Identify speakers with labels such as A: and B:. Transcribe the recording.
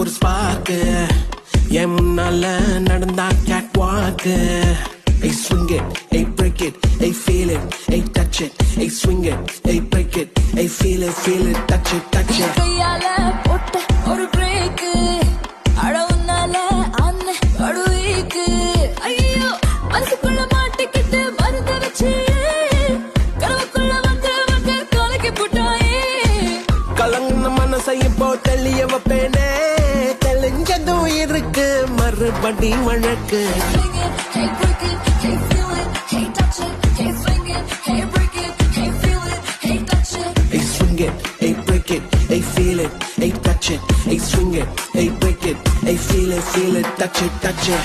A: ஒரு ஸ்பார்க்கு என் முன்னால நடந்தா கேட் வாக்கு. Hey swing it, hey break it, hey feel it, hey touch it, hey swing it, hey break it, hey feel it, touch it, touch it.
B: கையால போட்ட ஒரு break அட உன்னால அன்ன அழுவிக்கு. ஐயோ மனசுக்குள்ள மாட்டிக்கிட்டு மருந்து வச்சு கனவுக்குள்ள வந்து கலக்கி போட்டாயே.
A: கலங்கின மனசையும் போ தெளிய வைப்பேனே, தெளிஞ்சதும் இருக்கு மறுபடி வழக்கு.
B: Hey break it, hey feel it, hey touch it, hey swing it, hey break it, hey feel it, hey touch it.
A: Hey swing it, hey break it, hey feel it, hey touch it, hey swing it, hey break it, hey feel it, touch it, touch it.